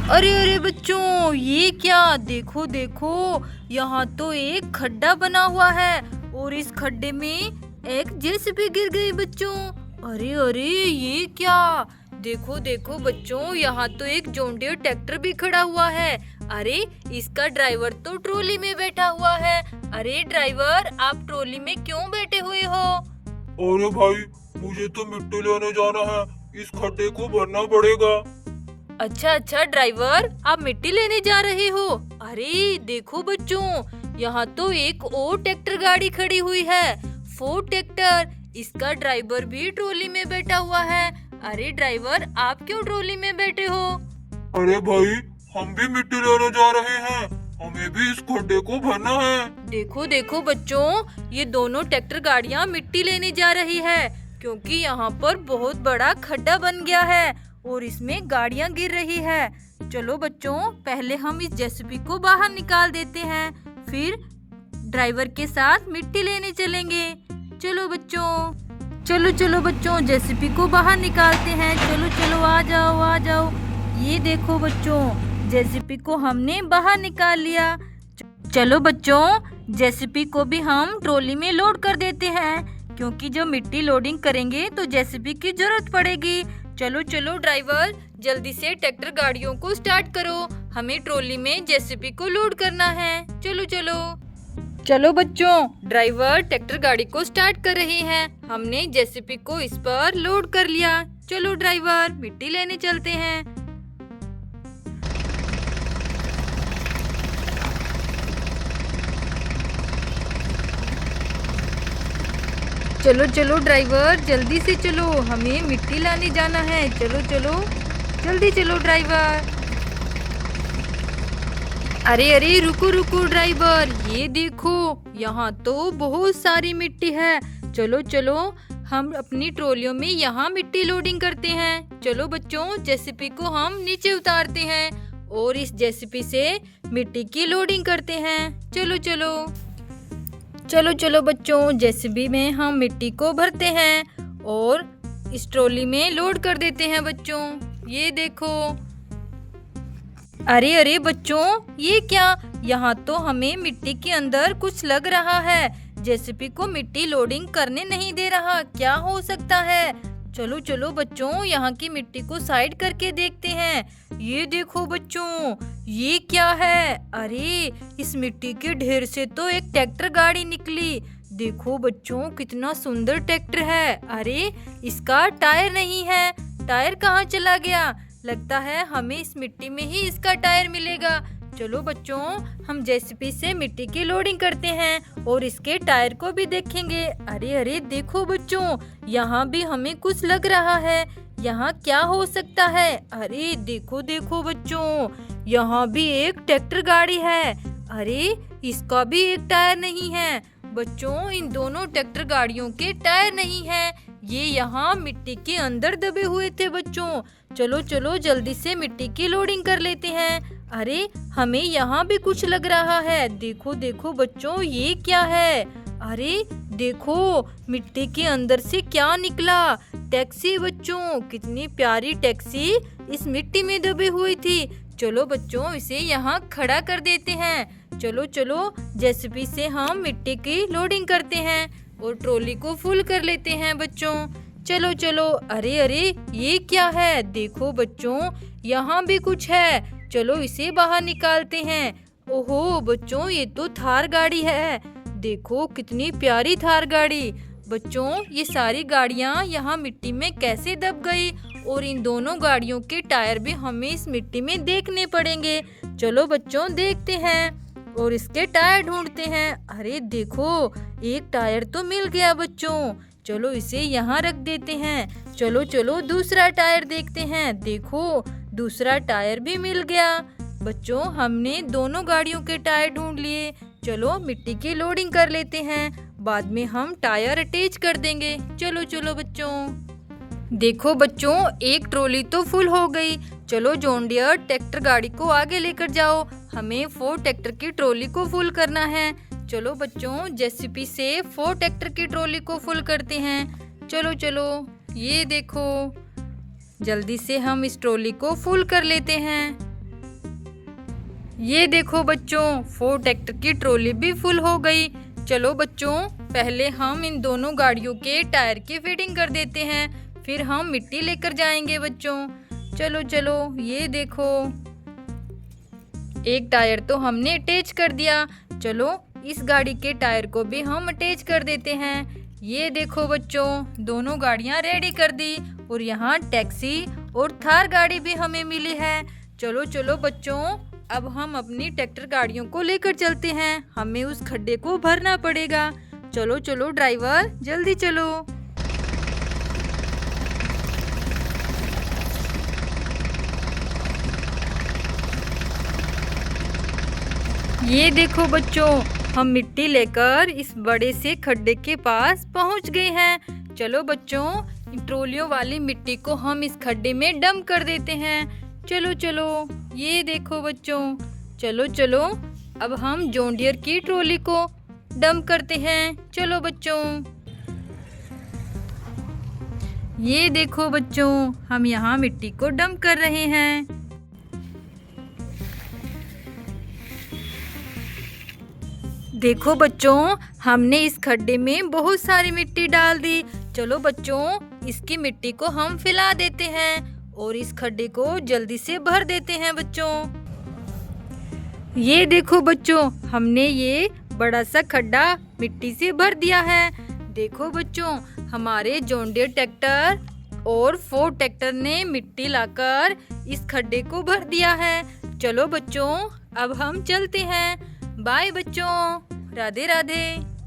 अरे अरे बच्चों, ये क्या? देखो देखो, यहाँ तो एक खड्डा बना हुआ है और इस खड्डे में एक जेसीबी गिर गई बच्चों। अरे अरे, ये क्या? देखो देखो बच्चों, यहाँ तो एक जॉन डीयर ट्रैक्टर भी खड़ा हुआ है। अरे, इसका ड्राइवर तो ट्रॉली में बैठा हुआ है। अरे ड्राइवर, आप ट्रॉली में क्यों बैठे हुए हो? अरे भाई, मुझे तो मिट्टी लेने जाना है, इस खड्डे को भरना पड़ेगा। अच्छा अच्छा ड्राइवर, आप मिट्टी लेने जा रहे हो? अरे देखो बच्चों, यहाँ तो एक और ट्रैक्टर गाड़ी खड़ी हुई है, फोर्ड ट्रैक्टर। इसका ड्राइवर भी ट्रॉली में बैठा हुआ है। अरे ड्राइवर, आप क्यों ट्रॉली में बैठे हो? अरे भाई, हम भी मिट्टी लेने जा रहे हैं, हमें भी इस खड्डे को भरना है। देखो देखो बच्चों, ये दोनों ट्रैक्टर गाड़ियाँ मिट्टी लेने जा रही है, क्योंकि यहाँ पर बहुत बड़ा खड्डा बन गया है और इसमें गाड़ियाँ गिर रही है। चलो बच्चों, पहले हम इस जेसीबी को बाहर निकाल देते हैं, फिर ड्राइवर के साथ मिट्टी लेने चलेंगे। चलो बच्चों, चलो चलो बच्चों, जेसीबी को बाहर निकालते हैं। चलो चलो, आ जाओ आ जाओ। ये देखो बच्चों, जेसीबी को हमने बाहर निकाल लिया। चलो बच्चों, जेसीबी को भी हम ट्रॉली में लोड कर देते हैं, क्योंकि जो मिट्टी लोडिंग करेंगे तो जेसीबी की जरूरत पड़ेगी। चलो चलो ड्राइवर, जल्दी से ट्रैक्टर गाड़ियों को स्टार्ट करो, हमें ट्रॉली में जेसीबी को लोड करना है। चलो चलो। चलो बच्चों, ड्राइवर ट्रैक्टर गाड़ी को स्टार्ट कर रहे हैं, हमने जेसीबी को इस पर लोड कर लिया। चलो ड्राइवर, मिट्टी लेने चलते हैं। चलो चलो ड्राइवर, जल्दी से चलो, हमें मिट्टी लाने जाना है। चलो चलो, जल्दी चलो ड्राइवर। अरे अरे, रुको रुको ड्राइवर, ये देखो, यहाँ तो बहुत सारी मिट्टी है। चलो चलो, हम अपनी ट्रॉलियों में यहाँ मिट्टी लोडिंग करते हैं। चलो बच्चों, जेसीबी को हम नीचे उतारते हैं और इस जेसीबी से मिट्टी की लोडिंग करते हैं। चलो चलो। चलो चलो बच्चों, जेसीबी में हम मिट्टी को भरते हैं और इस ट्रॉली में लोड कर देते हैं बच्चों। ये देखो। अरे अरे बच्चों, ये क्या? यहाँ तो हमें मिट्टी के अंदर कुछ लग रहा है, जेसीबी को मिट्टी लोडिंग करने नहीं दे रहा। क्या हो सकता है? चलो चलो बच्चों, यहाँ की मिट्टी को साइड करके देखते हैं। ये देखो बच्चों, ये क्या है? अरे, इस मिट्टी के ढेर से तो एक ट्रैक्टर गाड़ी निकली। देखो बच्चों, कितना सुंदर ट्रैक्टर है। अरे, इसका टायर नहीं है, टायर कहाँ चला गया? लगता है हमें इस मिट्टी में ही इसका टायर मिलेगा। चलो बच्चों, हम जेसीबी से मिट्टी की लोडिंग करते हैं और इसके टायर को भी देखेंगे। अरे अरे, देखो बच्चों, यहाँ भी हमें कुछ लग रहा है। यहाँ क्या हो सकता है? अरे देखो देखो बच्चों, यहाँ भी एक ट्रैक्टर गाड़ी है। अरे, इसका भी एक टायर नहीं है। बच्चों, इन दोनों ट्रैक्टर गाड़ियों के टायर नहीं है, ये यहाँ मिट्टी के अंदर दबे हुए थे बच्चों। चलो चलो, जल्दी से मिट्टी की लोडिंग कर लेते हैं। अरे, हमें यहाँ भी कुछ लग रहा है। देखो देखो बच्चों, ये क्या है? अरे देखो, मिट्टी के अंदर से क्या निकला? टैक्सी बच्चों, कितनी प्यारी टैक्सी इस मिट्टी में दबी हुई थी। चलो बच्चों, इसे यहाँ खड़ा कर देते हैं। चलो चलो, जेसीबी से हम मिट्टी की लोडिंग करते हैं और ट्रॉली को फुल कर लेते हैं बच्चों। चलो चलो। अरे अरे, ये क्या है? देखो बच्चों, यहाँ भी कुछ है। चलो इसे बाहर निकालते हैं। ओहो बच्चों, ये तो थार गाड़ी है। देखो कितनी प्यारी थार गाड़ी। बच्चों, ये सारी गाड़ियाँ यहाँ मिट्टी में कैसे दब गई? और इन दोनों गाड़ियों के टायर भी हमें इस मिट्टी में देखने पड़ेंगे। चलो बच्चों, देखते हैं और इसके टायर ढूंढते हैं। अरे देखो, एक टायर तो मिल गया बच्चों। चलो इसे यहाँ रख देते हैं। चलो चलो, दूसरा टायर देखते हैं। देखो, दूसरा टायर भी मिल गया। बच्चों, हमने दोनों गाड़ियों के टायर ढूंढ लिए। चलो मिट्टी की लोडिंग कर लेते हैं, बाद में हम टायर अटैच कर देंगे। चलो चलो बच्चों। देखो बच्चों, एक ट्रॉली तो फुल हो गई। चलो जॉन डीयर ट्रैक्टर गाड़ी को आगे लेकर जाओ, हमें फोर्ड ट्रैक्टर की ट्रॉली को फुल करना है। चलो बच्चों, जेसीबी से फोर्ड ट्रैक्टर की ट्रॉली को फुल करते हैं। चलो चलो, ये देखो, जल्दी से हम इस ट्रॉली को फुल कर लेते हैं। ये देखो बच्चों, 4 ट्रैक्टर की ट्रॉली भी फुल हो गई। चलो बच्चों, पहले हम इन दोनों गाड़ियों के टायर की फिटिंग कर देते हैं, फिर हम मिट्टी लेकर जाएंगे बच्चों। चलो चलो, ये देखो, एक टायर तो हमने अटैच कर दिया। चलो इस गाड़ी के टायर को भी हम अटैच कर देते हैं। ये देखो बच्चों, दोनों गाड़ियां रेडी कर दी और यहाँ टैक्सी और थार गाड़ी भी हमें मिली है। चलो चलो बच्चों, अब हम अपनी ट्रैक्टर गाड़ियों को लेकर चलते हैं, हमें उस खड्डे को भरना पड़ेगा। चलो चलो ड्राइवर, जल्दी चलो। ये देखो बच्चों, हम मिट्टी लेकर इस बड़े से खड्डे के पास पहुंच गए हैं। चलो बच्चों, इन ट्रोलियों वाली मिट्टी को हम इस खड्डे में डंप कर देते हैं। चलो चलो, ये देखो बच्चों, चलो चलो, अब हम जॉन डियर की ट्रॉली को डंप करते हैं। चलो बच्चों, ये देखो बच्चों, हम यहाँ मिट्टी को डंप कर रहे हैं। देखो बच्चों, हमने इस खड्डे में बहुत सारी मिट्टी डाल दी। चलो बच्चों, इसकी मिट्टी को हम फैला देते हैं और इस खड्डे को जल्दी से भर देते हैं बच्चों। ये देखो बच्चों, हमने ये बड़ा सा खड्डा मिट्टी से भर दिया है। देखो बच्चों, हमारे जॉन डियर ट्रैक्टर और 4 ट्रैक्टर ने मिट्टी लाकर इस खड्डे को भर दिया है। चलो बच्चों, अब हम चलते हैं। बाय बच्चों, राधे राधे।